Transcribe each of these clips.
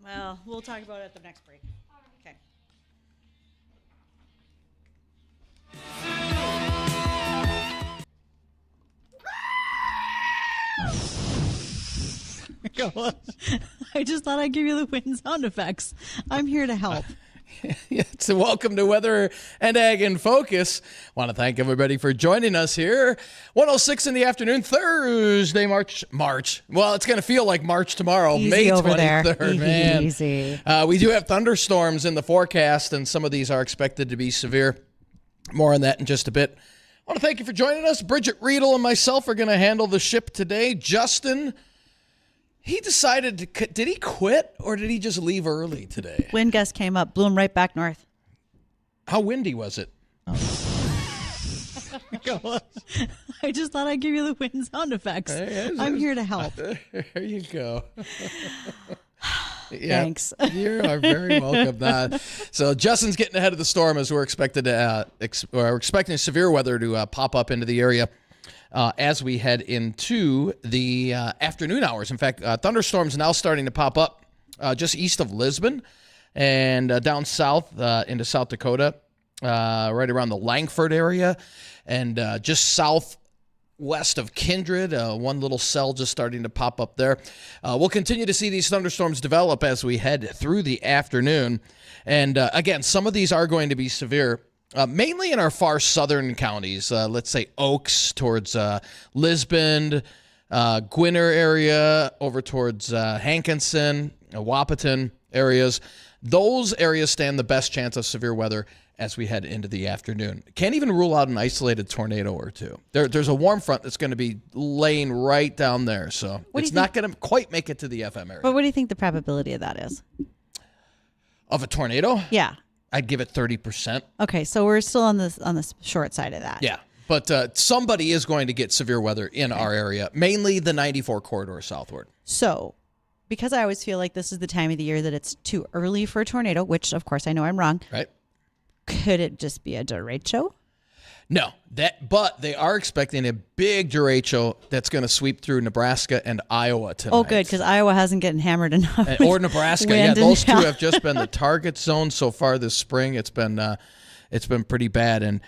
Well, we'll talk about it at the next break. Okay. I just thought I'd give you the wind sound effects. I'm here to help. So welcome to Weather and Ag in Focus. Want to thank everybody for joining us here. 1:06 in the afternoon, Thursday, March. Well, it's going to feel like March tomorrow, Easy May over 23rd, there. man. Easy. We do have thunderstorms in the forecast, and some of these are expected to be severe. More on that in just a bit. I want to thank you for joining us. Bridgette, Readel, and myself are going to handle the ship today. Justin, he decided to, did he quit or did he just leave early today? Wind gust came up, blew him right back north. How windy was it? I just thought I'd give you the wind sound effects. I'm here to help. There you go. Thanks. You are very welcome. So Justin's getting ahead of the storm as we're expecting severe weather to pop up into the area as we head into the afternoon hours. In fact, thunderstorms now starting to pop up just east of Lisbon and down south into South Dakota, right around the Langford area, and just southwest of Kindred. One little cell just starting to pop up there. We'll continue to see these thunderstorms develop as we head through the afternoon. And again, some of these are going to be severe. Mainly in our far southern counties, let's say Oaks towards Lisbon, Gwinner area, over towards Hankinson, Wahpeton areas. Those areas stand the best chance of severe weather as we head into the afternoon. Can't even rule out an isolated tornado or two. There's a warm front that's going to be laying right down there, so it's not going to quite make it to the FM area. But what do you think the probability of that is? Of a tornado? Yeah. I'd give it 30%. Okay, so we're still on the short side of that. Yeah, but somebody is going to get severe weather in our area, mainly the 94 corridor southward. So, because I always feel like this is the time of the year that it's too early for a tornado, which, of course, I know I'm wrong. Right. Could it just be a derecho? No, but they are expecting a big derecho that's going to sweep through Nebraska and Iowa tonight. Oh, good, because Iowa hasn't getting hammered enough. Or Nebraska. Yeah, those two have just been the target zone so far this spring. It's been pretty bad. And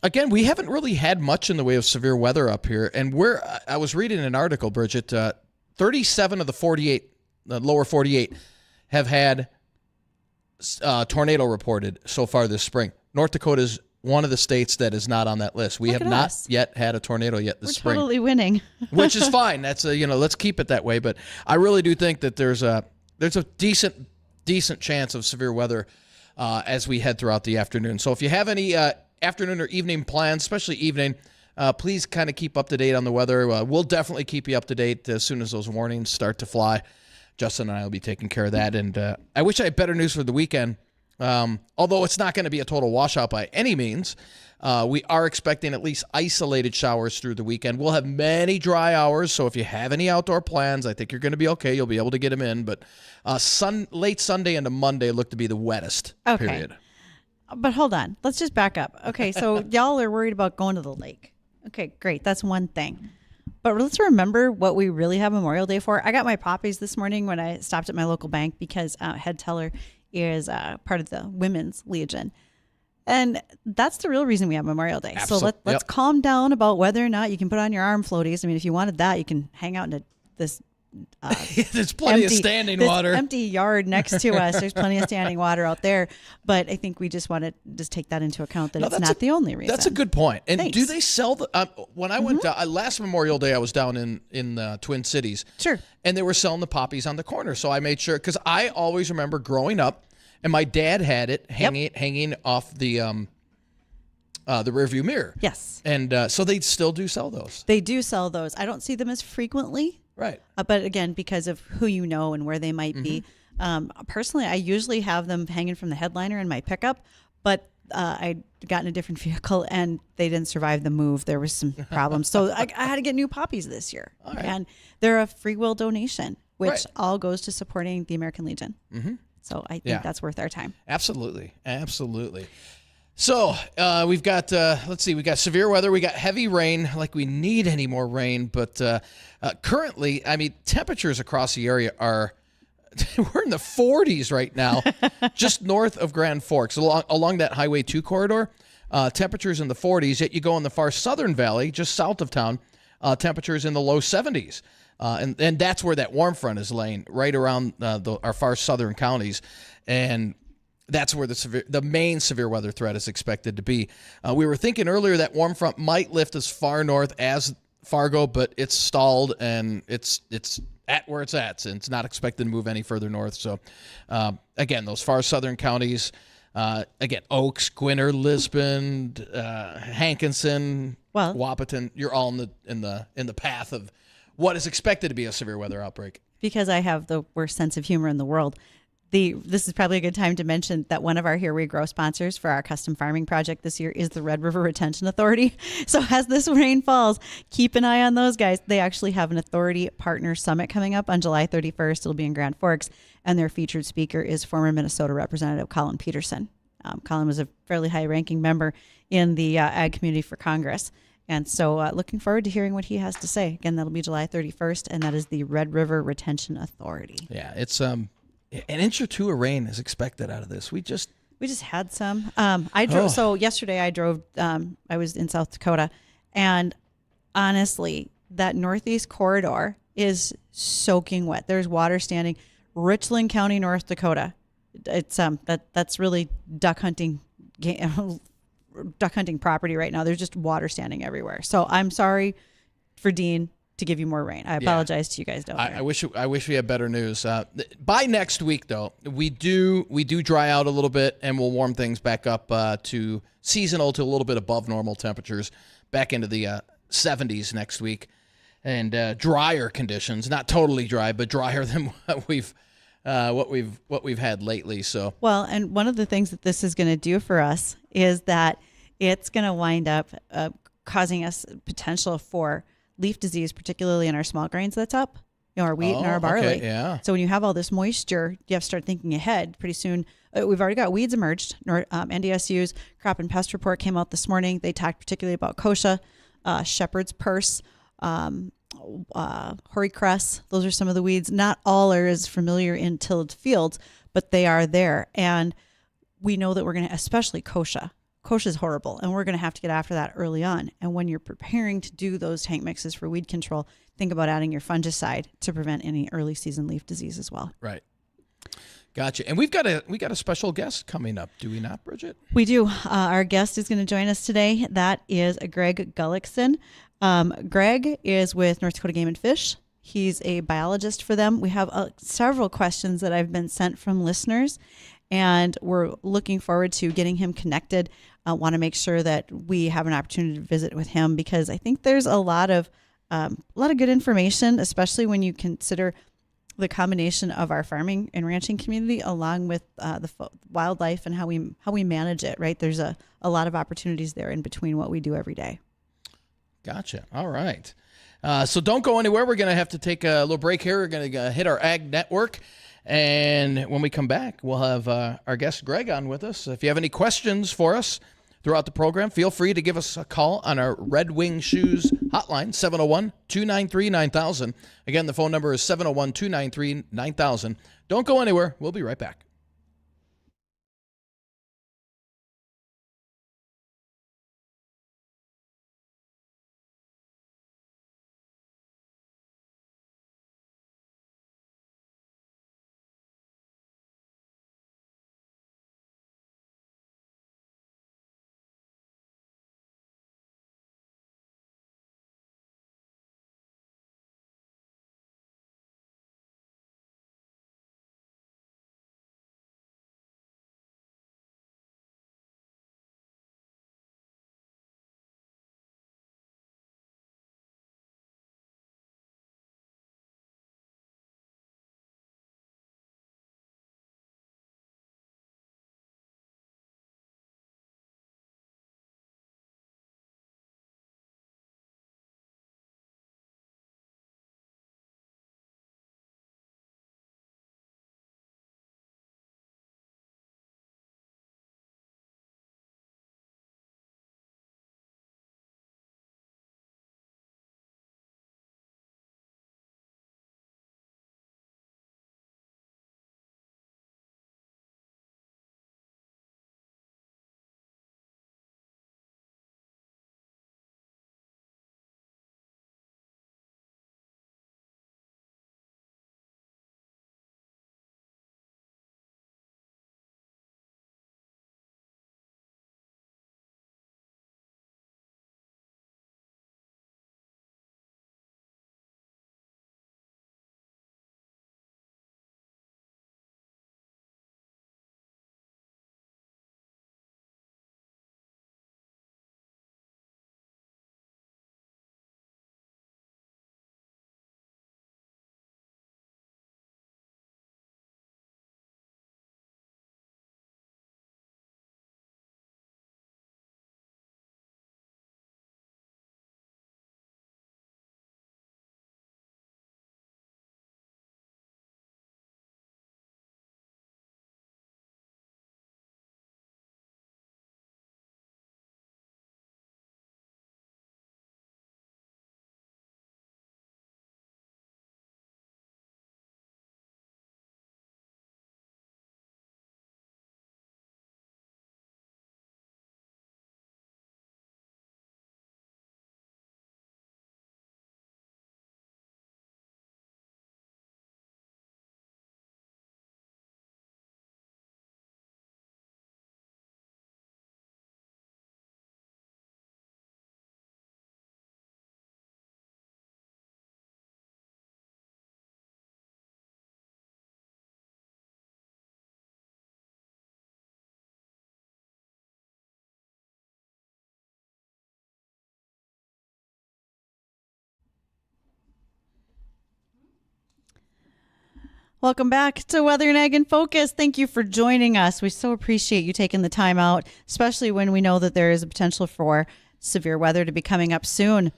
again, we haven't really had much in the way of severe weather up here. And I was reading an article, Bridgette, 37 of the 48, the lower 48, have had tornado reported so far this spring. North Dakota's one of the states that is not on that list. We have not yet had a tornado yet this spring. We're totally winning. Which is fine. That's let's keep it that way. But I really do think that there's a decent chance of severe weather as we head throughout the afternoon. So if you have any afternoon or evening plans, especially evening, please kind of keep up to date on the weather. We'll definitely keep you up to date as soon as those warnings start to fly. Justin and I will be taking care of that. And I wish I had better news for the weekend. Although it's not going to be a total washout by any means, we are expecting at least isolated showers through the weekend. We'll have many dry hours, so if you have any outdoor plans, I think you're going to be okay. You'll be able to get them in. But late Sunday into Monday look to be the wettest period. But hold on. Let's just back up. Okay, so y'all are worried about going to the lake. Okay, great. That's one thing. But let's remember what we really have Memorial Day for. I got my poppies this morning when I stopped at my local bank because head teller is part of the Women's Legion. And that's the real reason we have Memorial Day. So let's calm down about whether or not you can put on your arm floaties. I mean, if you wanted that, you can hang out in this there's plenty of standing water. Empty yard next to us. There's plenty of standing water out there. But I think we just want to just take that into account that it's not the only reason. That's a good point. And Thanks. do they sell when I went last Memorial Day, I was down in the Twin Cities. Sure. And they were selling the poppies on the corner. So I made sure, because I always remember growing up, and my dad had it hanging off the rearview mirror. Yes. And so they still do sell those. They do sell those. I don't see them as frequently. Right. But again, because of who you know and where they might be. Personally, I usually have them hanging from the headliner in my pickup, but I got in a different vehicle and they didn't survive the move. There was some problems. So I had to get new poppies this year. All right. And they're a free will donation, which all goes to supporting the American Legion. Mm-hmm. So I think that's worth our time. Absolutely. Absolutely. So we've got, we got severe weather. We got heavy rain, like we need any more rain. But currently, I mean, temperatures across the area are we're in the 40s right now, just north of Grand Forks, along that Highway 2 corridor. Temperatures in the 40s. Yet you go in the far southern valley, just south of town, temperatures in the low 70s. And that's where that warm front is laying, right around our far southern counties. And that's where the main severe weather threat is expected to be. We were thinking earlier that warm front might lift as far north as Fargo, but it's stalled and it's at where it's at. And it's not expected to move any further north. So, again, those far southern counties, again, Oaks, Gwinner, Lisbon, Hankinson, Wahpeton, you're all in the path of what is expected to be a severe weather outbreak. Because I have the worst sense of humor in the world, this is probably a good time to mention that one of our Here We Grow sponsors for our custom farming project this year is the Red River Retention Authority. So as this rain falls, keep an eye on those guys. They actually have an authority partner summit coming up on July 31st. It'll be in Grand Forks, and their featured speaker is former Minnesota Representative Colin Peterson. Colin was a fairly high-ranking member in the ag community for Congress. And so looking forward to hearing what he has to say. Again, that'll be July 31st, and that is the Red River Retention Authority. Yeah, it's an inch or two of rain is expected out of this. We just had some. I drove. So yesterday I drove. I was in South Dakota, and honestly, that northeast corridor is soaking wet. There's water standing. Richland County, North Dakota. It's that's really duck hunting property right now. There's just water standing everywhere. So I'm sorry for Dean to give you more rain. I apologize to you guys down there. I wish we had better news. By next week, though, we do dry out a little bit, and we'll warm things back up to seasonal, to a little bit above normal temperatures, back into the 70s next week, and drier conditions. Not totally dry, but drier than what we've had lately. So well, and one of the things that this is going to do for us is that it's going to wind up causing us potential for leaf disease, particularly in our small grains that's up, our wheat and our barley. Okay, yeah. So when you have all this moisture, you have to start thinking ahead. Pretty soon, we've already got weeds emerged. NDSU's crop and pest report came out this morning. They talked particularly about kochia, shepherd's purse, hoary cress. Those are some of the weeds. Not all are as familiar in tilled fields, but they are there. And we know that we're going to, especially kochia. Kochia is horrible, and we're going to have to get after that early on. And when you're preparing to do those tank mixes for weed control, think about adding your fungicide to prevent any early season leaf disease as well. Right. Gotcha. And we got a special guest coming up, do we not, Bridgette? We do. Our guest is going to join us today. That is Greg Gullickson. Greg is with North Dakota Game and Fish. He's a biologist for them. We have several questions that have been sent from listeners, and we're looking forward to getting him connected. I want to make sure that we have an opportunity to visit with him, because I think there's a lot of good information, especially when you consider the combination of our farming and ranching community along with the wildlife and how we manage it. Right, there's a lot of opportunities there in between what we do every day. Gotcha. All right. So don't go anywhere. We're going to have to take a little break here. We're going to hit our Ag Network. And when we come back, we'll have our guest Greg on with us. If you have any questions for us throughout the program, feel free to give us a call on our Red Wing Shoes hotline, 701-293-9000. Again, the phone number is 701-293-9000. Don't go anywhere. We'll be right back. Welcome back to Weather and Ag in Focus. Thank you for joining us. We so appreciate you taking the time out, especially when we know that there is a potential for severe weather to be coming up soon.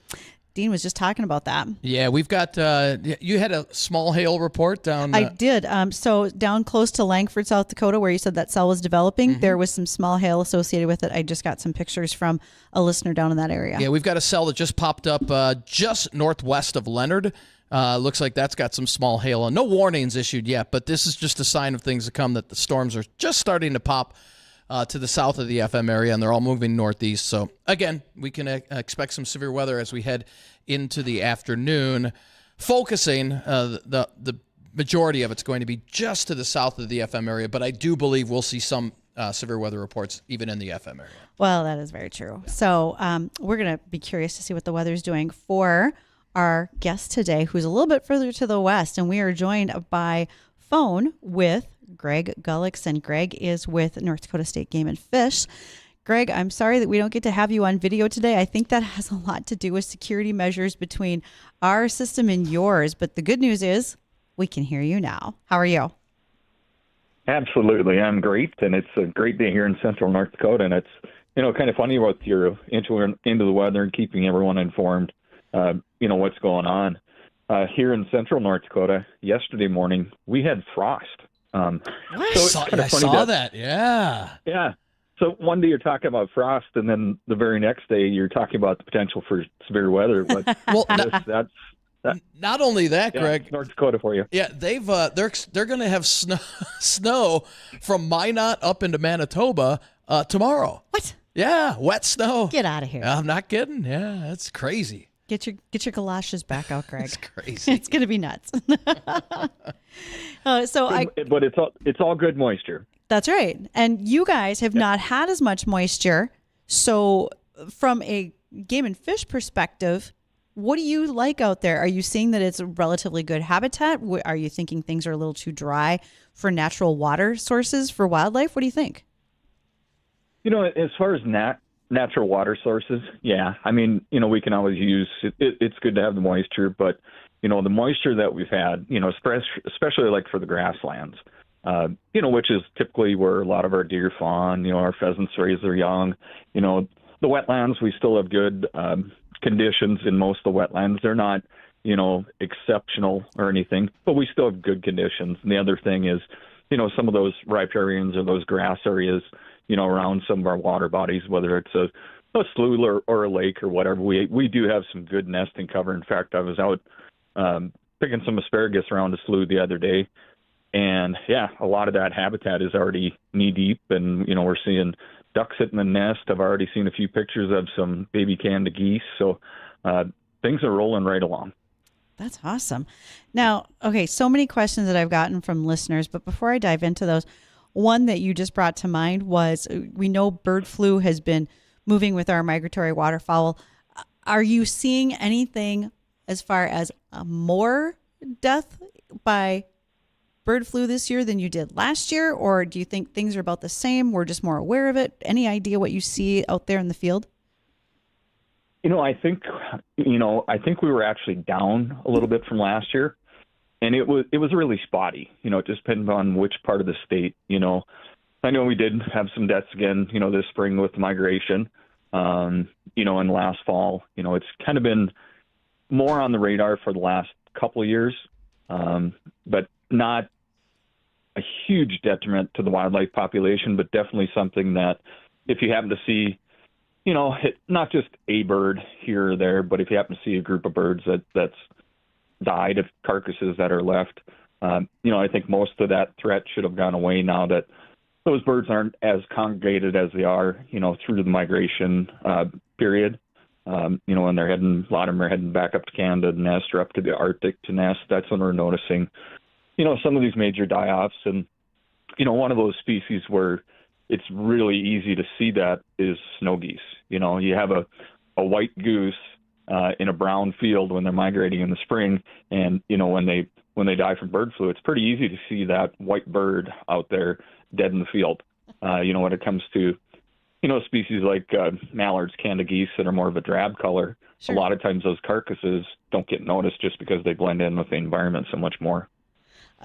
Dean was just talking about that. Yeah, we've got, you had a small hail report down. I did. So down close to Langford, South Dakota, where you said that cell was developing, there was some small hail associated with it. I just got some pictures from a listener down in that area. Yeah, we've got a cell that just popped up just northwest of Leonard. Looks like that's got some small hail. No warnings issued yet, but this is just a sign of things to come, that the storms are just starting to pop to the south of the FM area, and they're all moving northeast. So, again, we can expect some severe weather as we head into the afternoon, focusing the majority of it's going to be just to the south of the FM area, but I do believe we'll see some severe weather reports even in the FM area. Well, that is very true. So we're going to be curious to see what the weather's doing for our guest today, who's a little bit further to the west, and we are joined by phone with Greg Gullickson. Greg is with North Dakota State Game and Fish. Greg, I'm sorry that we don't get to have you on video today. I think that has a lot to do with security measures between our system and yours, but the good news is we can hear you now. How are you? Absolutely. I'm great, and it's a great day here in central North Dakota, and it's, kind of funny with your into the weather and keeping everyone informed. What's going on here in central North Dakota. Yesterday morning, we had frost. I saw that. Yeah. Yeah. So one day you're talking about frost, and then the very next day you're talking about the potential for severe weather. But well, not only that, Greg, North Dakota for you. Yeah, they're going to have snow from Minot up into Manitoba tomorrow. What? Yeah, wet snow. Get out of here. I'm not kidding. Yeah, that's crazy. Get your galoshes back out, Greg. It's crazy. It's going to be nuts. But it's all good moisture. That's right. And you guys have not had as much moisture. So from a game and fish perspective, what do you like out there? Are you seeing that it's a relatively good habitat? Are you thinking things are a little too dry for natural water sources for wildlife? What do you think? As far as natural water sources, yeah. I mean, we can always use it. It's good to have the moisture, but, the moisture that we've had, especially like for the grasslands, which is typically where a lot of our deer fawn, our pheasants raise their young. The wetlands, we still have good conditions in most of the wetlands. They're not, exceptional or anything, but we still have good conditions. And the other thing is, some of those riparians or those grass areas, around some of our water bodies, whether it's a slough or a lake or whatever, we do have some good nesting cover. In fact, I was out picking some asparagus around a slough the other day, and a lot of that habitat is already knee deep, and we're seeing ducks sitting in the nest. I've already seen a few pictures of some baby Canada geese, so things are rolling right along. That's awesome. Now, okay, so many questions that I've gotten from listeners, but before I dive into those, one that you just brought to mind was, we know bird flu has been moving with our migratory waterfowl. Are you seeing anything as far as more death by bird flu this year than you did last year? Or do you think things are about the same? We're just more aware of it. Any idea what you see out there in the field? I think we were actually down a little bit from last year. And it was really spotty. It just depends on which part of the state. I know we did have some deaths again, this spring with migration, and last fall. It's kind of been more on the radar for the last couple of years, but not a huge detriment to the wildlife population, but definitely something that if you happen to see, not just a bird here or there, but if you happen to see a group of birds that's died, of carcasses that are left, I think most of that threat should have gone away now that those birds aren't as congregated as they are, through the migration period. When they're a lot of them are heading back up to Canada to nest or up to the Arctic to nest. That's when we're noticing, some of these major die-offs. And, one of those species where it's really easy to see that is snow geese. You have a white goose in a brown field when they're migrating in the spring, and when they die from bird flu, it's pretty easy to see that white bird out there dead in the field. When it comes to species like mallards, Canada geese that are more of a drab color, Sure. A lot of times those carcasses don't get noticed just because they blend in with the environment so much more.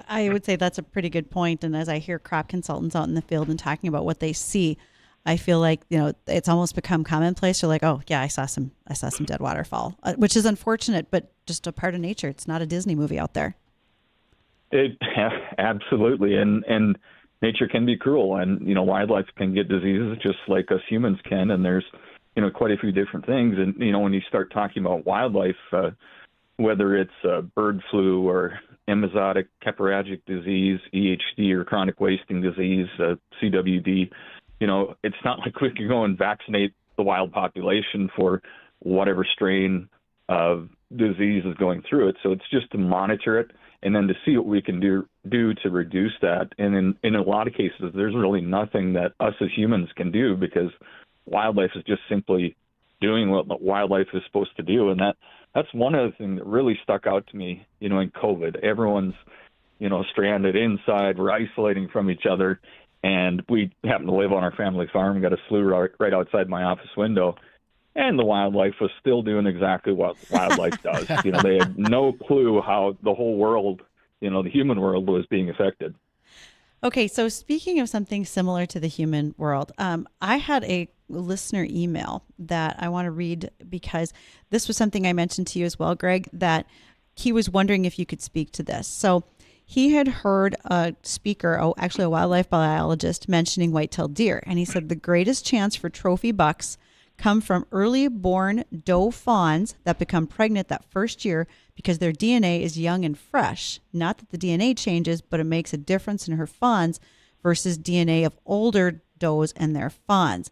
I would say that's a pretty good point. And as I hear crop consultants out in the field and talking about what they see, I feel like, it's almost become commonplace. You're like, oh yeah, I saw some dead waterfowl, which is unfortunate, but just a part of nature. It's not a Disney movie out there. It absolutely, and nature can be cruel, and wildlife can get diseases just like us humans can, and there's quite a few different things, and when you start talking about wildlife, whether it's bird flu or epizootic hemorrhagic disease, EHD, or chronic wasting disease, CWD, it's not like we can go and vaccinate the wild population for whatever strain of disease is going through it. So it's just to monitor it and then to see what we can do to reduce that. And in a lot of cases, there's really nothing that us as humans can do, because wildlife is just simply doing what wildlife is supposed to do. And that's one of the things that really stuck out to me, in COVID. Everyone's, stranded inside. We're isolating from each other. And we happen to live on our family farm, got a slough right outside my office window. And the wildlife was still doing exactly what wildlife does. They had no clue how the whole world, the human world, was being affected. Okay, so speaking of something similar to the human world, I had a listener email that I want to read, because this was something I mentioned to you as well, Greg, that he was wondering if you could speak to this. So he had heard a speaker, actually a wildlife biologist, mentioning white-tailed deer. And he said the greatest chance for trophy bucks come from early born doe fawns that become pregnant that first year, because their DNA is young and fresh. Not that the DNA changes, but it makes a difference in her fawns versus DNA of older does and their fawns.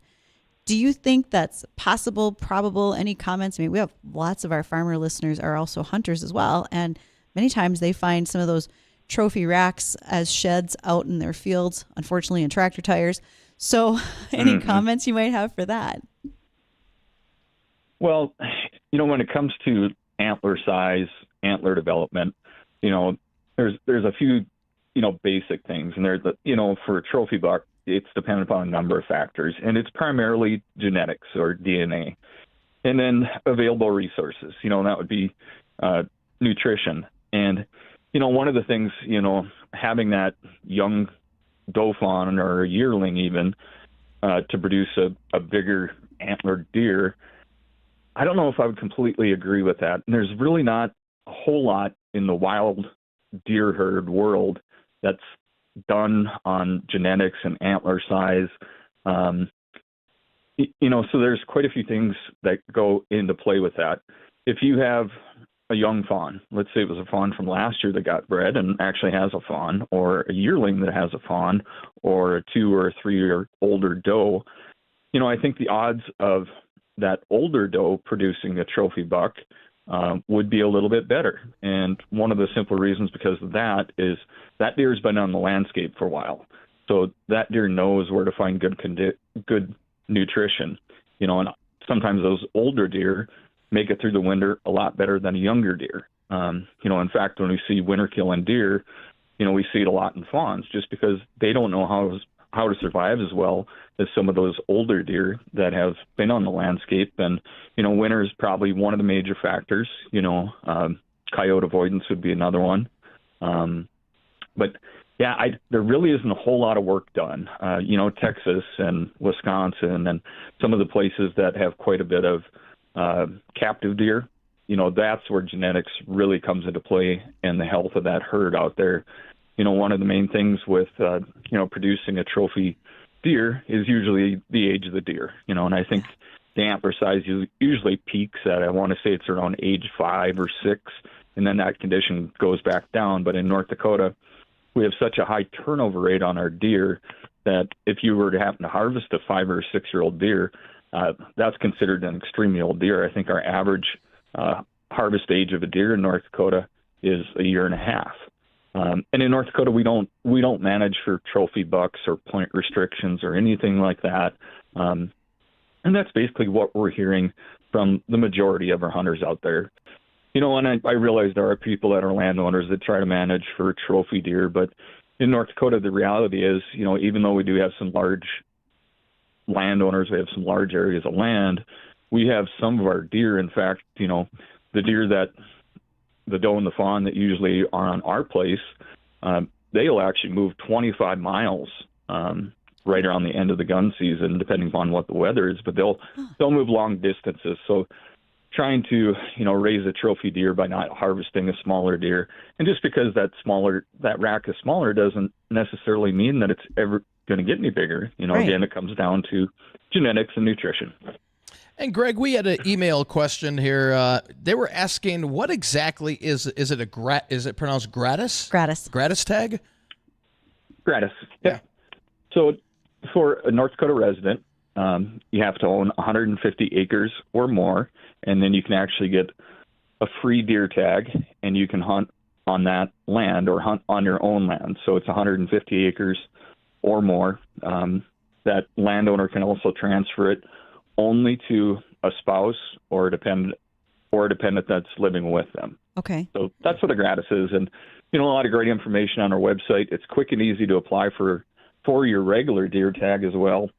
Do you think that's possible, probable? Any comments? I mean, we have lots of our farmer listeners are also hunters as well. And many times they find some of those trophy racks as sheds out in their fields, unfortunately in tractor tires. So any comments you might have for that? Well, when it comes to antler size, antler development, there's a few, basic things. And for a trophy buck, it's dependent upon a number of factors, and it's primarily genetics or DNA. And then available resources, that would be nutrition. And, one of the things, having that young doe fawn or a yearling even to produce a bigger antlered deer, I don't know if I would completely agree with that. And there's really not a whole lot in the wild deer herd world that's done on genetics and antler size. So there's quite a few things that go into play with that. If you have a young fawn, let's say it was a fawn from last year that got bred and actually has a fawn, or a yearling that has a fawn, or a 2 or 3 year older doe, I think the odds of that older doe producing a trophy buck would be a little bit better. And one of the simple reasons because of that is that deer's been on the landscape for a while. So that deer knows where to find good nutrition, and sometimes those older deer make it through the winter a lot better than a younger deer. In fact, when we see winter killing deer, we see it a lot in fawns just because they don't know how to survive as well as some of those older deer that have been on the landscape. And, winter is probably one of the major factors. Coyote avoidance would be another one. But yeah, there really isn't a whole lot of work done. Texas and Wisconsin and some of the places that have quite a bit of captive deer, that's where genetics really comes into play and the health of that herd out there. One of the main things with, producing a trophy deer is usually the age of the deer, and I think the antler size usually peaks at, I want to say it's around age 5 or 6, and then that condition goes back down. But in North Dakota, we have such a high turnover rate on our deer that if you were to happen to harvest a 5 or 6 year old deer, that's considered an extremely old deer. I think our average harvest age of a deer in North Dakota is 1.5 years. And in North Dakota, we don't manage for trophy bucks or point restrictions or anything like that. And that's basically what we're hearing from the majority of our hunters out there. And I realize there are people that are landowners that try to manage for trophy deer, but in North Dakota, the reality is, even though we do have some large landowners, we have some large areas of land, we have some of our deer, in fact, the deer that the doe and the fawn that usually are on our place, they'll actually move 25 miles right around the end of the gun season, depending upon what the weather is. But they'll move long distances. So trying to raise a trophy deer by not harvesting a smaller deer, and just because that rack is smaller doesn't necessarily mean that it's ever going to get any bigger. Right. Again, it comes down to genetics and nutrition. And Greg, we had an email question here. They were asking, what exactly is it is it pronounced gratis? Gratis tag? Gratis. Yeah. So for a North Dakota resident, you have to own 150 acres or more, and then you can actually get a free deer tag, and you can hunt on that land or hunt on your own land. So it's 150 acres or more. That landowner can also transfer it only to a spouse or a dependent that's living with them. Okay. So that's what a gratis is. And, a lot of great information on our website. It's quick and easy to apply for your regular deer tag as well,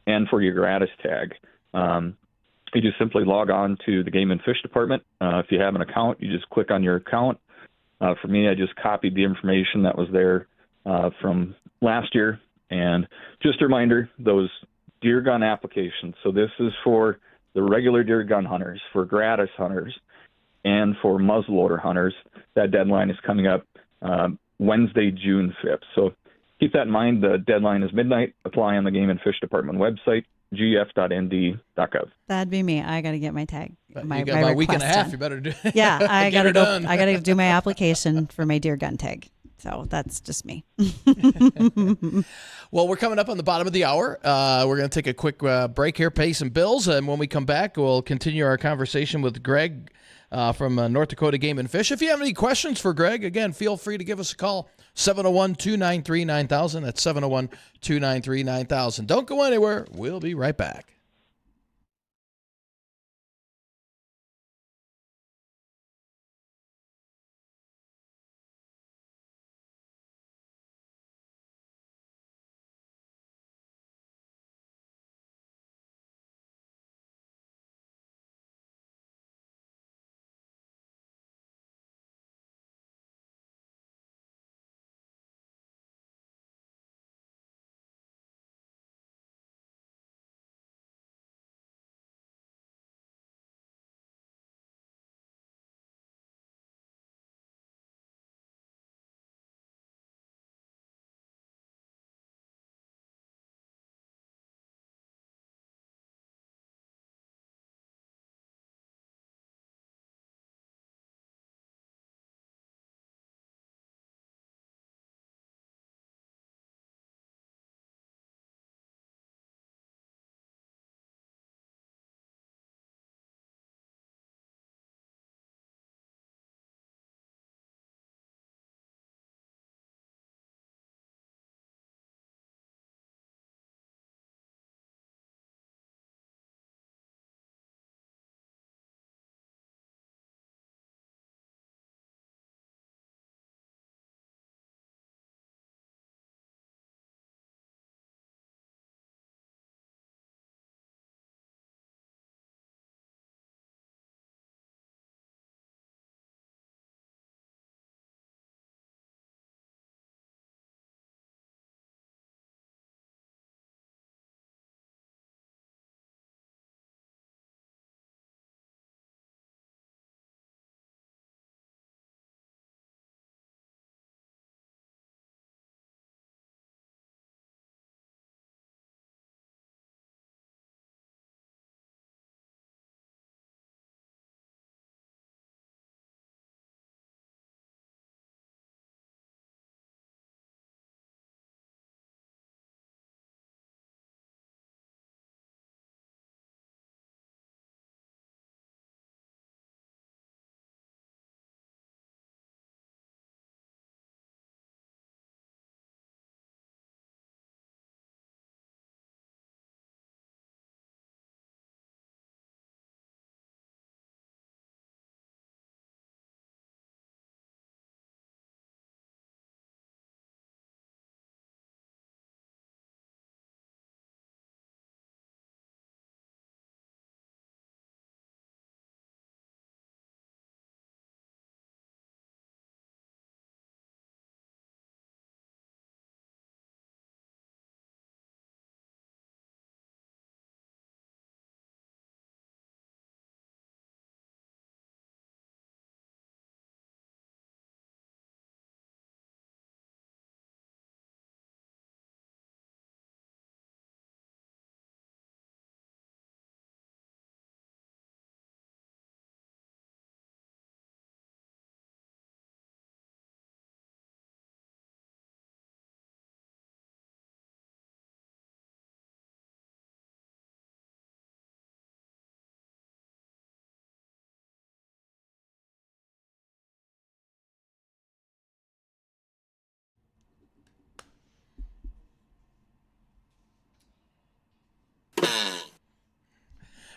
and for your gratis tag. You just simply log on to the Game and Fish Department. If you have an account, you just click on your account. For me, I just copied the information that was there from last year. And just a reminder, those deer gun applications. So this is for the regular deer gun hunters, for gratis hunters, and for muzzleloader hunters. That deadline is coming up Wednesday, June 5th. So keep that in mind. The deadline is midnight. Apply on the Game and Fish Department website, gf.nd.gov. That'd be me. I got to get my tag. You got about a week and a half. You better do. Yeah, I got to go. Done. I got to do my application for my deer gun tag. So that's just me. Well, we're coming up on the bottom of the hour. We're going to take a quick break here, pay some bills, and when we come back, we'll continue our conversation with Greg from North Dakota Game and Fish. If you have any questions for Greg, again, feel free to give us a call, 701-293-9000. That's 701-293-9000. Don't go anywhere. We'll be right back.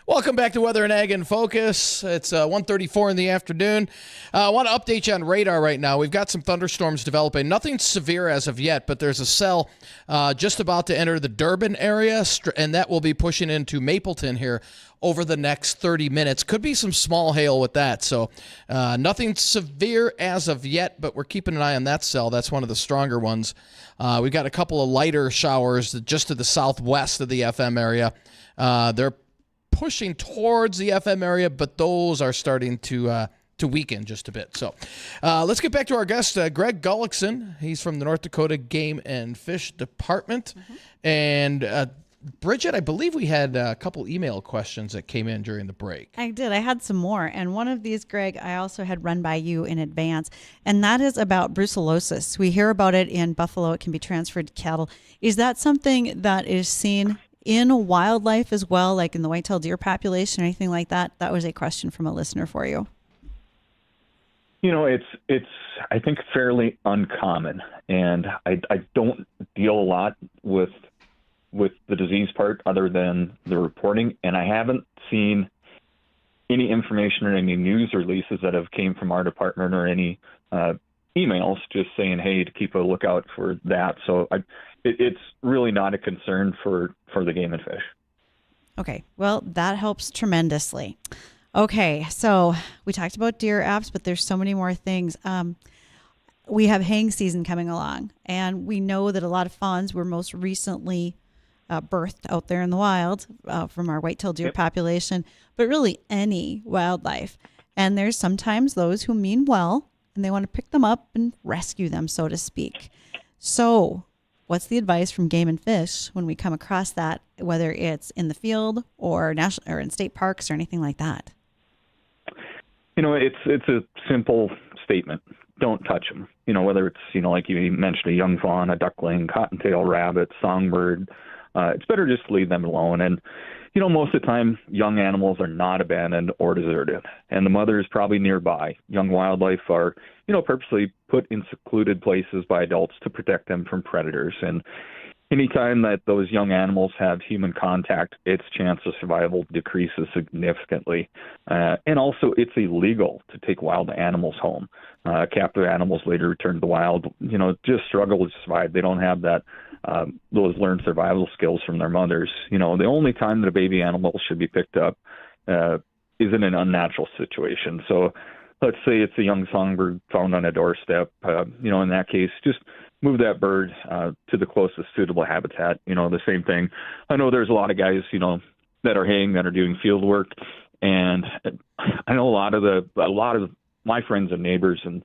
Welcome back to Weather and Ag in Focus. It's 1:34 in the afternoon. I want to update you on radar right now. We've got some thunderstorms developing. Nothing severe as of yet, but there's a cell just about to enter the Durban area, and that will be pushing into Mapleton here over the next 30 minutes. Could be some small hail with that. So nothing severe as of yet, but we're keeping an eye on that cell. That's one of the stronger ones. We've got a couple of lighter showers just to the southwest of the FM area. They're pushing towards the FM area, but those are starting to weaken just a bit. So let's get back to our guest, Greg Gullickson. He's from the North Dakota Game and Fish Department. And Bridgette, I believe we had a couple email questions that came in during the break. I did. I had some more. And one of these, Greg, I also had run by you in advance. And that is about brucellosis. We hear about it in buffalo. It can be transferred to cattle. Is that something that is seen in wildlife as well, like in the white-tailed deer population or anything like that? That was a question from a listener for you. It's I think fairly uncommon, and I don't deal a lot with the disease part other than the reporting, and I haven't seen any information or any news releases that have came from our department or any emails just saying, hey, to keep a lookout for that. So it's really not a concern for the game and fish. Okay, well, that helps tremendously. Okay, so we talked about deer apps, but there's so many more things. We have haying season coming along, and we know that a lot of fawns were most recently birthed out there in the wild from our white-tailed deer population, but really any wildlife. And there's sometimes those who mean well, and they want to pick them up and rescue them, so to speak. So what's the advice from Game and Fish when we come across that, whether it's in the field or national or in state parks or anything like that? It's a simple statement. Don't touch them. Whether it's, like you mentioned, a young fawn, a duckling, cottontail rabbit, songbird, it's better just to leave them alone. And, most of the time, young animals are not abandoned or deserted, and the mother is probably nearby. Young wildlife are, purposely put in secluded places by adults to protect them from predators. And anytime that those young animals have human contact, its chance of survival decreases significantly. And also, it's illegal to take wild animals home. Captive animals later return to the wild, just struggle to survive. They don't have that those learned survival skills from their mothers. The only time that a baby animal should be picked up is in an unnatural situation. So let's say it's a young songbird found on a doorstep. In that case, just move that bird to the closest suitable habitat. The same thing. I know there's a lot of guys, that are haying, that are doing field work, and I know a lot of my friends and neighbors and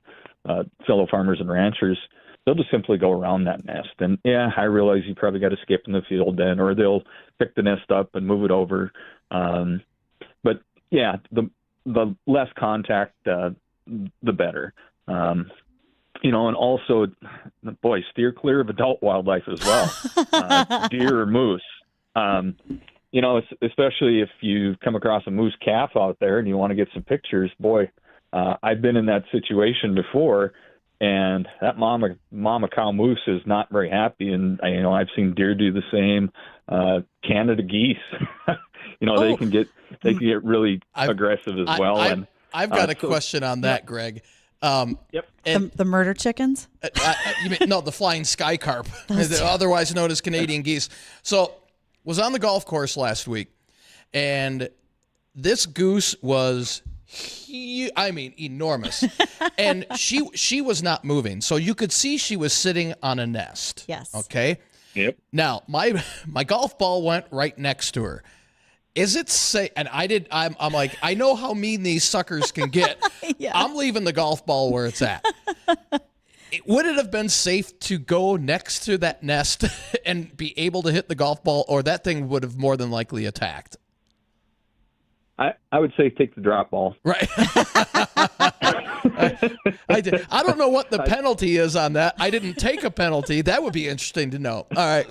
fellow farmers and ranchers, they'll just simply go around that nest. And I realize you probably got to skip in the field then, or they'll pick the nest up and move it over. But the less contact, the better. And also, steer clear of adult wildlife as well. Deer or moose. Especially if you come across a moose calf out there and you want to get some pictures, I've been in that situation before, and that mama cow moose is not very happy. And I've seen deer do the same. Canada geese, they can get really aggressive as well. I've got a question on that, Greg. Yep. The murder chickens? You mean, no, the flying sky carp, otherwise known as Canadian geese. So was on the golf course last week, and this goose was enormous. And she was not moving. So you could see she was sitting on a nest. Yes. Okay. Yep. Now, my golf ball went right next to her. Is it safe? And I'm like, I know how mean these suckers can get. Yeah. I'm leaving the golf ball where it's at. Would it have been safe to go next to that nest and be able to hit the golf ball, or that thing would have more than likely attacked? I would say take the drop ball. Right. I did. I don't know what the penalty is on that. I didn't take a penalty. That would be interesting to know. All right.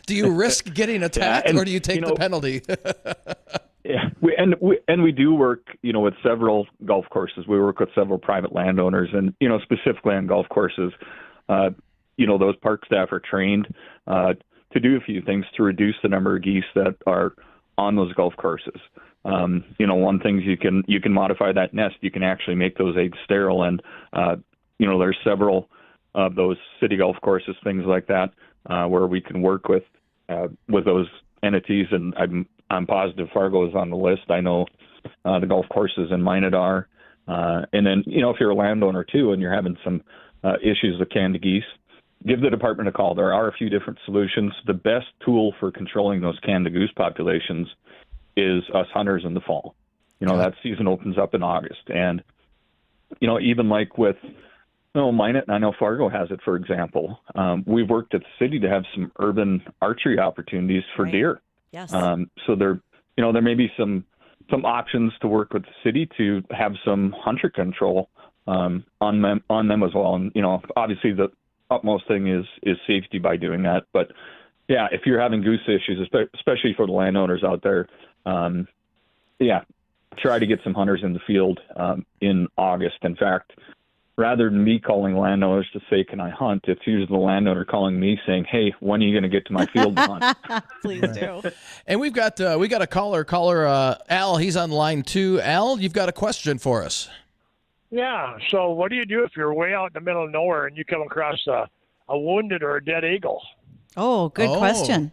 Do you risk getting attacked, or do you take the penalty? Yeah, we do work, with several golf courses. We work with several private landowners, and specifically on golf courses, those park staff are trained to do a few things to reduce the number of geese that are on those golf courses. One thing is you can modify that nest. You can actually make those eggs sterile, and there's several of those city golf courses, things like that, where we can work with those entities. And I'm positive Fargo is on the list. I know the golf courses in Minot are. And then, if you're a landowner too and you're having some issues with canned geese, give the department a call. There are a few different solutions. The best tool for controlling those canned goose populations is us hunters in the fall. That season opens up in August. And, even like with Minot, and I know Fargo has it, for example, we've worked at the city to have some urban archery opportunities for deer. Yes. So there may be some options to work with the city to have some hunter control on them as well. And obviously the utmost thing is safety by doing that. But yeah, if you're having goose issues, especially for the landowners out there, try to get some hunters in the field in August. In fact, rather than me calling landowners to say, can I hunt? It's usually the landowner calling me saying, hey, when are you going to get to my field to hunt? Please do. And we got a caller, Al. He's on line 2. Al, you've got a question for us. Yeah. So what do you do if you're way out in the middle of nowhere and you come across a wounded or a dead eagle? Oh, good question.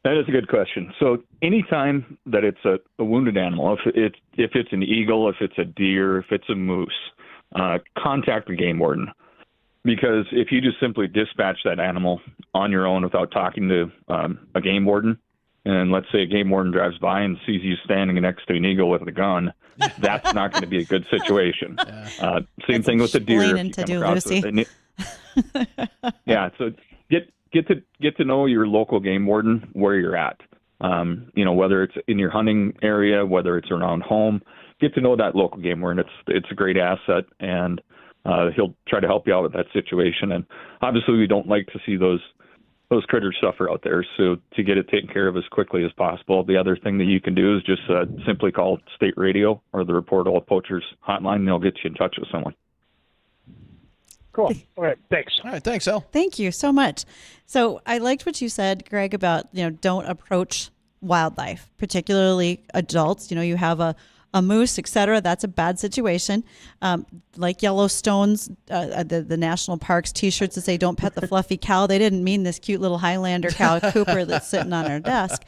That is a good question. So anytime that it's a wounded animal, if it's an eagle, if it's a deer, if it's a moose, contact the game warden. Because if you just simply dispatch that animal on your own without talking to a game warden, and let's say a game warden drives by and sees you standing next to an eagle with a gun, that's not going to be a good situation. Same thing with the deer. So get to know your local game warden where you're at. Whether it's in your hunting area, whether it's around home, get to know that local game warden. It's a great asset, and he'll try to help you out with that situation. And obviously, we don't like to see those critters suffer out there. So to get it taken care of as quickly as possible. The other thing that you can do is just simply call state radio or the Report All Poachers hotline, and they'll get you in touch with someone. Cool. All right. Thanks. All right. Thanks, Al. Thank you so much. So I liked what you said, Greg, about, don't approach wildlife, particularly adults. You have a moose, etc. That's a bad situation. Like Yellowstone's, the national parks T-shirts that say "Don't pet the fluffy cow." They didn't mean this cute little Highlander cow Cooper that's sitting on our desk.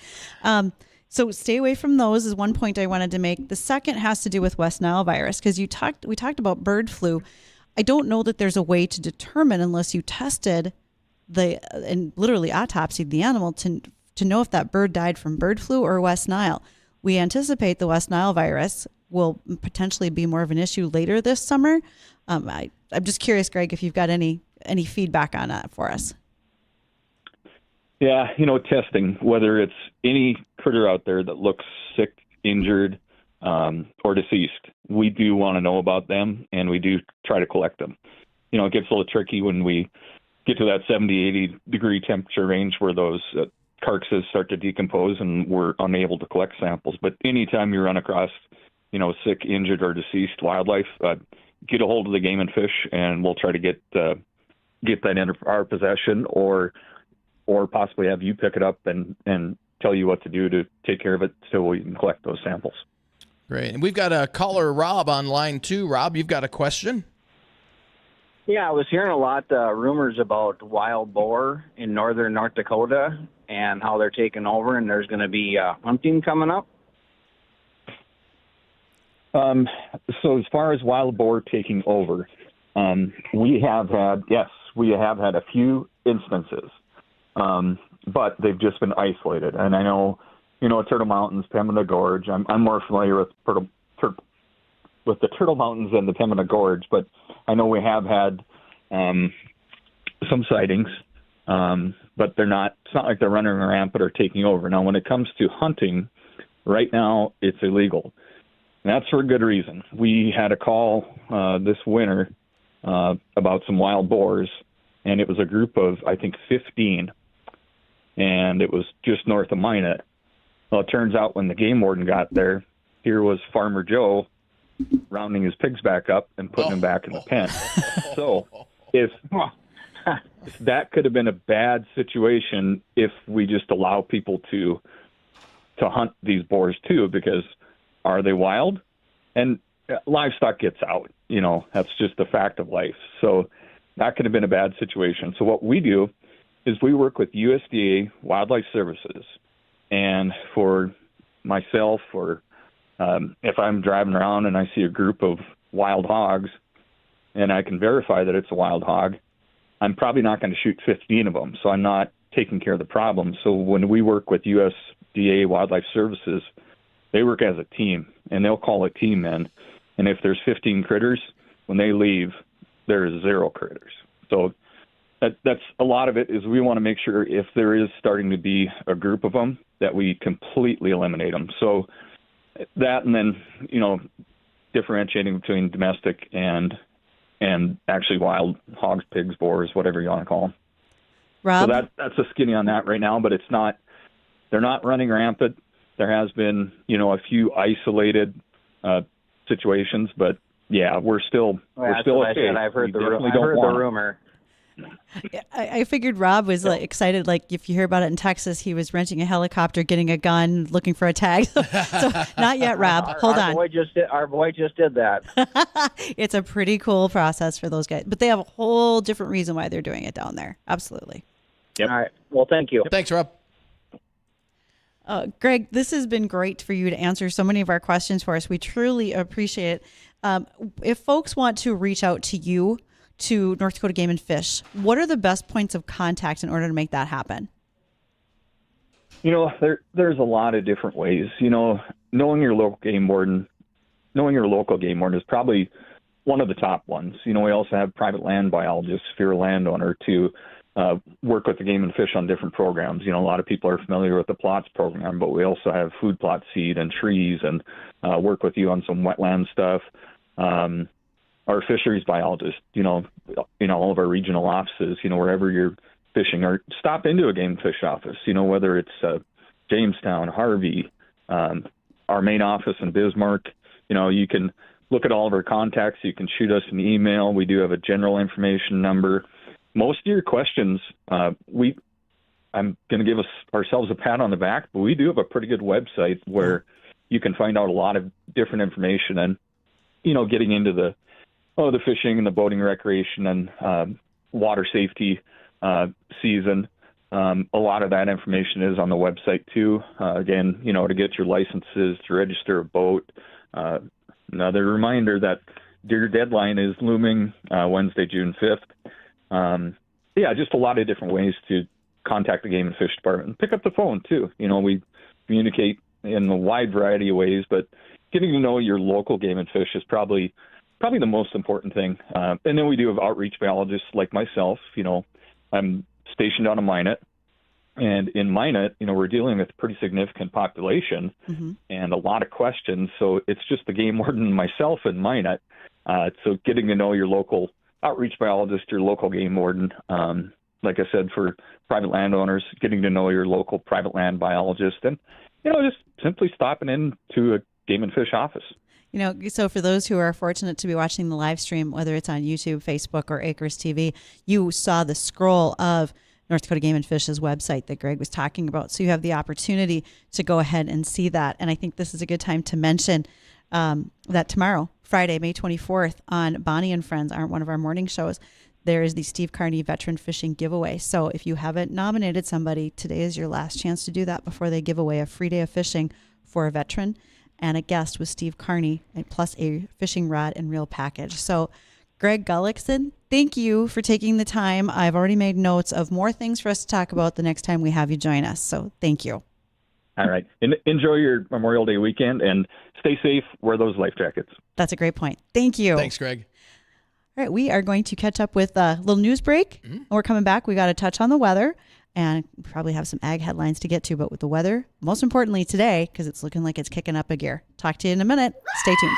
So stay away from those is one point I wanted to make. The second has to do with West Nile virus, because we talked about bird flu. I don't know that there's a way to determine, unless you tested and literally autopsied the animal to know if that bird died from bird flu or West Nile. We anticipate the West Nile virus will potentially be more of an issue later this summer. I'm just curious, Greg, if you've got any feedback on that for us. Yeah, testing, whether it's any critter out there that looks sick, injured, or deceased, we do want to know about them, and we do try to collect them. It gets a little tricky when we get to that 70, 80 degree temperature range where those carcasses start to decompose and we're unable to collect samples. But anytime you run across, sick, injured, or deceased wildlife, get a hold of the Game and Fish, and we'll try to get that in our possession, or possibly have you pick it up and tell you what to do to take care of it so we can collect those samples. Great. And we've got a caller, Rob, on line 2. Rob, you've got a question? Yeah, I was hearing a lot rumors about wild boar in northern North Dakota and how they're taking over, and there's going to be hunting coming up. So as far as wild boar taking over, we have had a few instances, but they've just been isolated. And I know, Turtle Mountains, Pembina Gorge. I'm more familiar with the Turtle Mountains than the Pembina Gorge, but I know we have had some sightings, but it's not like they're running rampant or taking over. Now, when it comes to hunting, right now it's illegal. And that's for a good reason. We had a call this winter about some wild boars, and it was a group of, I think, 15, and it was just north of Minot. Well, it turns out when the game warden got there, here was Farmer Joe rounding his pigs back up and putting them back in the pen. So if that could have been a bad situation if we just allow people to to hunt these boars too, because are they wild? And livestock gets out. That's just a fact of life. So that could have been a bad situation. So what we do is we work with USDA Wildlife Services. And for myself, or if I'm driving around and I see a group of wild hogs and I can verify that it's a wild hog, I'm probably not going to shoot 15 of them. So I'm not taking care of the problem. So when we work with USDA Wildlife Services, they work as a team, and they'll call a team in. And if there's 15 critters, when they leave, there's 0 critters. So that's a lot of it. Is we want to make sure if there is starting to be a group of them, that we completely eliminate them. So that, and then differentiating between domestic and actually wild hogs, pigs, boars, whatever you want to call them. Rob? So that's a skinny on that right now, but it's not. They're not running rampant. There has been a few isolated situations, but yeah, we're still okay. I've heard the rumor. I figured Rob was excited. Like if you hear about it in Texas, he was renting a helicopter, getting a gun, looking for a tag. So not yet, Rob. Hold on. Our boy just did that. It's a pretty cool process for those guys, but they have a whole different reason why they're doing it down there. Absolutely. Yep. All right. Well, thank you. Thanks, Rob. Greg, this has been great for you to answer so many of our questions for us. We truly appreciate it. If folks want to reach out to you, to North Dakota Game and Fish, what are the best points of contact in order to make that happen? There's a lot of different ways. Knowing your local game warden is probably one of the top ones. We also have private land biologists, if you're a landowner, to work with the Game and Fish on different programs. A lot of people are familiar with the plots program, but we also have food plot seed and trees, and work with you on some wetland stuff. Our fisheries biologist, all of our regional offices, wherever you're fishing, or stop into a game and fish office, whether it's Jamestown, Harvey, our main office in Bismarck. You can look at all of our contacts. You can shoot us an email. We do have a general information number. Most of your questions, I'm going to give ourselves a pat on the back, but we do have a pretty good website where you can find out a lot of different information, and, getting into the fishing and the boating recreation and water safety season. A lot of that information is on the website too. Again, to get your licenses, to register a boat. Another reminder that deer deadline is looming Wednesday, June 5th. Just a lot of different ways to contact the Game and Fish Department. And pick up the phone too. We communicate in a wide variety of ways, but getting to know your local Game and Fish is probably the most important thing. And then we do have outreach biologists like myself. I'm stationed on a Minot, and in Minot, we're dealing with a pretty significant population and a lot of questions. So it's just the game warden and myself in Minot. So getting to know your local outreach biologist, your local game warden, like I said, for private landowners, getting to know your local private land biologist, and, just simply stopping into a Game and Fish office. So for those who are fortunate to be watching the live stream, whether it's on YouTube, Facebook, or Acres TV, you saw the scroll of North Dakota Game and Fish's website that Greg was talking about. So you have the opportunity to go ahead and see that. And I think this is a good time to mention that tomorrow, Friday, May 24th, on Bonnie and Friends, one of our morning shows, there is the Steve Carney Veteran Fishing Giveaway. So if you haven't nominated somebody, today is your last chance to do that before they give away a free day of fishing for a veteran and a guest with Steve Carney, plus a fishing rod and reel package. So Greg Gullickson, thank you for taking the time. I've already made notes of more things for us to talk about the next time we have you join us. So thank you. All right. Enjoy your Memorial Day weekend and stay safe. Wear those life jackets. That's a great point. Thank you. Thanks, Greg. All right. We are going to catch up with a little news break. And we're coming back. We got to touch on the weather, and we probably have some ag headlines to get to, but with the weather, most importantly today, because it's looking like it's kicking up a gear. Talk to you in a minute. Stay tuned.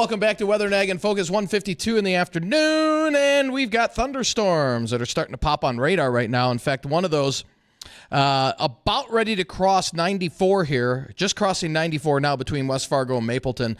welcome back to Weather Nag and Focus. 1:52 in the afternoon, and we've got thunderstorms that are starting to pop on radar right now. In fact, one of those about ready to cross 94 here, just crossing 94 now between West Fargo and Mapleton.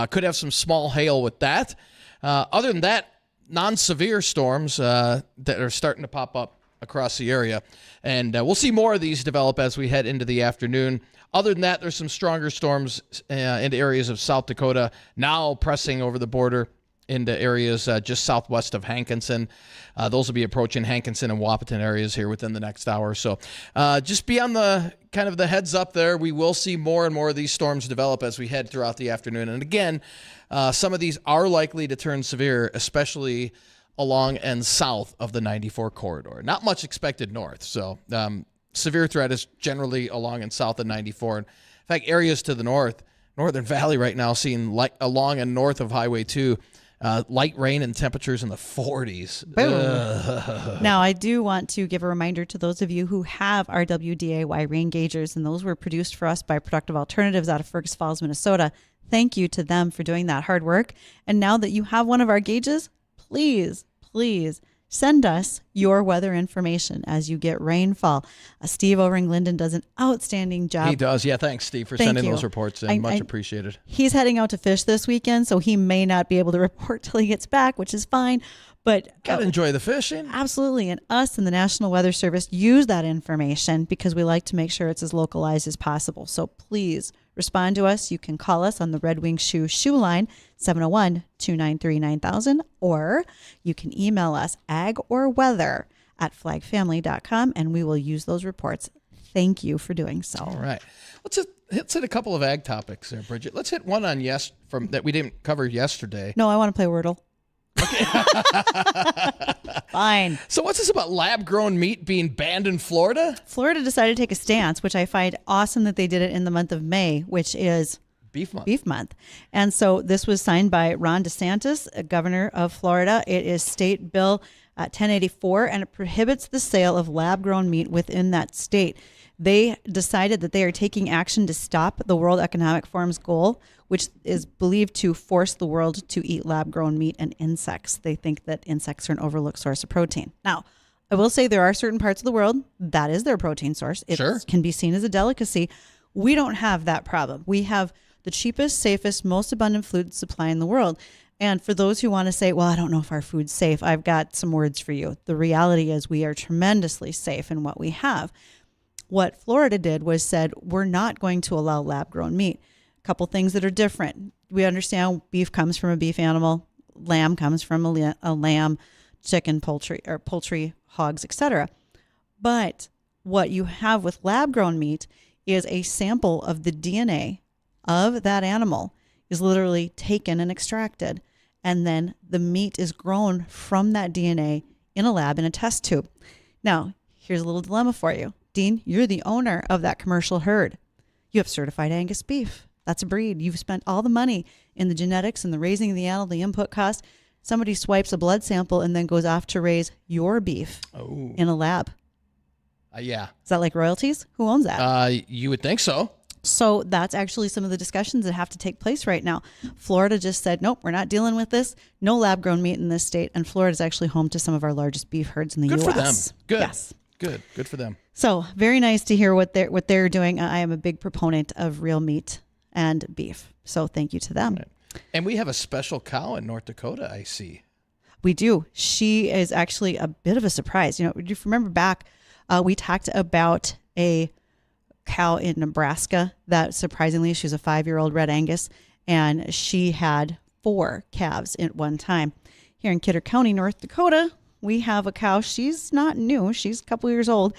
Could have some small hail with that. Other than that, non-severe storms that are starting to pop up across the area. And we'll see more of these develop as we head into the afternoon. Other than that, there's some stronger storms into areas of South Dakota, now pressing over the border into areas just southwest of Hankinson. Those will be approaching Hankinson and Wahpeton areas here within the next hour. So just be on the kind of the heads up there. We will see more and more of these storms develop as we head throughout the afternoon. And again, some of these are likely to turn severe, especially along and south of the 94 corridor. Not much expected north. So severe threat is generally along and south of 94. In fact, areas to the north, Northern Valley right now seeing along and north of Highway 2, light rain and temperatures in the 40s. Now, I do want to give a reminder to those of you who have our WDAY rain gaugers, and those were produced for us by Productive Alternatives out of Fergus Falls, Minnesota. Thank you to them for doing that hard work. And now that you have one of our gauges, please send us your weather information as you get rainfall. Steve over in Glendon does an outstanding job. He does. Yeah, thanks, Steve, for sending those reports in. Much appreciated. He's heading out to fish this weekend, so he may not be able to report till he gets back, which is fine. But gotta enjoy the fishing. Absolutely. And us and the National Weather Service use that information because we like to make sure it's as localized as possible. So please respond to us. You can call us on the Red Wing Shoe line, 701-293-9000, or you can email us agorweather@flagfamily.com, and we will use those reports. Thank you for doing so. All right. Let's hit a couple of ag topics there, Bridgette. Let's hit one on that we didn't cover yesterday. No, I want to play Wordle. Okay. Fine. So what's this about lab-grown meat being banned in Florida? Florida decided to take a stance, which I find awesome that they did it in the month of May, which is Beef Month. And so this was signed by Ron DeSantis, governor of Florida. It is State Bill 1084, and it prohibits the sale of lab-grown meat within that state. They decided that they are taking action to stop the World Economic Forum's goal, which is believed to force the world to eat lab-grown meat and insects. They think that insects are an overlooked source of protein. Now, I will say there are certain parts of the world that is their protein source. It can be seen as a delicacy. We don't have that problem. We have the cheapest, safest, most abundant food supply in the world. And for those who want to say, well, I don't know if our food's safe, I've got some words for you. The reality is we are tremendously safe in what we have. What Florida did was said, we're not going to allow lab-grown meat. A couple things that are different. We understand beef comes from a beef animal, lamb comes from a lamb, chicken, poultry, hogs, etc. But what you have with lab-grown meat is a sample of the DNA of that animal is literally taken and extracted, and then the meat is grown from that DNA in a lab in a test tube. Now, here's a little dilemma for you. Dean, you're the owner of that commercial herd. You have certified Angus beef. That's a breed. You've spent all the money in the genetics and the raising of the animal, the input cost. Somebody swipes a blood sample and then goes off to raise your beef in a lab. Yeah. Is that like royalties? Who owns that? You would think so. So that's actually some of the discussions that have to take place right now. Florida just said, nope, we're not dealing with this. No lab-grown meat in this state. And Florida is actually home to some of our largest beef herds in the U.S. Good for them. Good. Yes. Good for them. So very nice to hear what they're doing. I am a big proponent of real meat and beef. So thank you to them. Right. And we have a special cow in North Dakota, I see. We do. She is actually a bit of a surprise. You know, if you remember back, we talked about a cow in Nebraska that surprisingly, she was a 5-year-old red Angus, and she had 4 calves at one time. Here in Kidder County, North Dakota, we have a cow. She's not new. She's a couple years old.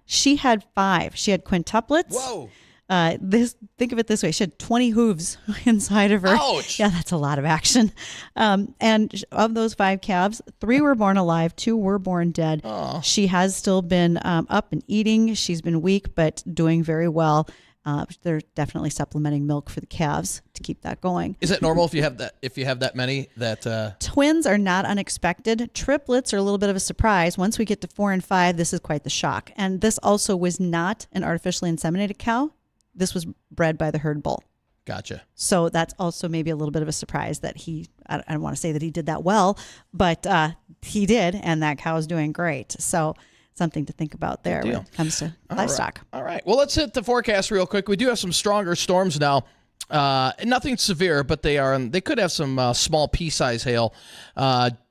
She had 5. She had quintuplets. Whoa. Think of it this way. She had 20 hooves inside of her. Ouch. Yeah, that's a lot of action. And of those 5 calves, 3 were born alive, 2 were born dead. Aww. She has still been up and eating. She's been weak, but doing very well. They're definitely supplementing milk for the calves to keep that going. Is it normal if you have that many that twins are not unexpected. Triplets are a little bit of a surprise. Once we get to 4 and 5, this is quite the shock. And this also was not an artificially inseminated cow. This was bred by the herd bull. Gotcha. So that's also maybe a little bit of a surprise that I don't want to say that he did that well, but he did, and that cow's doing great. So something to think about there when it comes to livestock. All right. Well, let's hit the forecast real quick. We do have some stronger storms now. Nothing severe, but they could have some small pea-size hail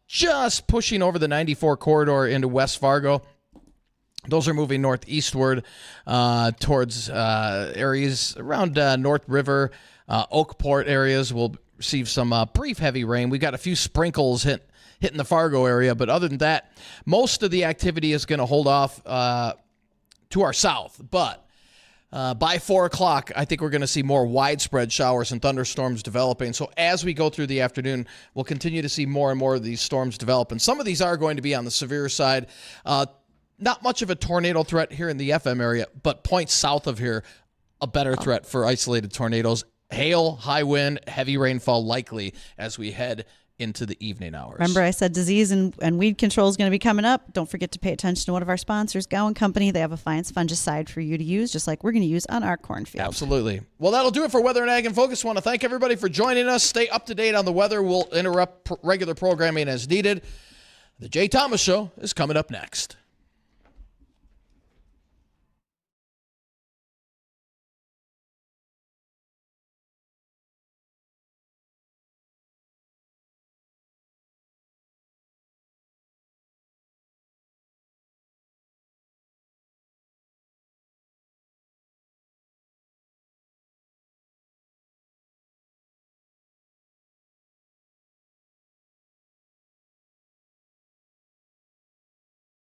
just pushing over the 94 corridor into West Fargo. Those are moving northeastward towards areas around North River, Oakport areas will receive some brief heavy rain. We've got a few sprinkles hitting the Fargo area, but other than that, most of the activity is going to hold off to our south. But by 4 o'clock, I think we're going to see more widespread showers and thunderstorms developing. So as we go through the afternoon, we'll continue to see more and more of these storms develop. And some of these are going to be on the severe side. Not much of a tornado threat here in the FM area, but points south of here, a better threat for isolated tornadoes. Hail, high wind, heavy rainfall likely as we head into the evening hours. Remember, I said disease and weed control is going to be coming up. Don't forget to pay attention to one of our sponsors, Gowan Company. They have a Fiance fungicide for you to use, just like we're going to use on our cornfield. Absolutely. Well, that'll do it for Weather and Ag in Focus. I want to thank everybody for joining us. Stay up to date on the weather. We'll interrupt regular programming as needed. The Jay Thomas Show is coming up next.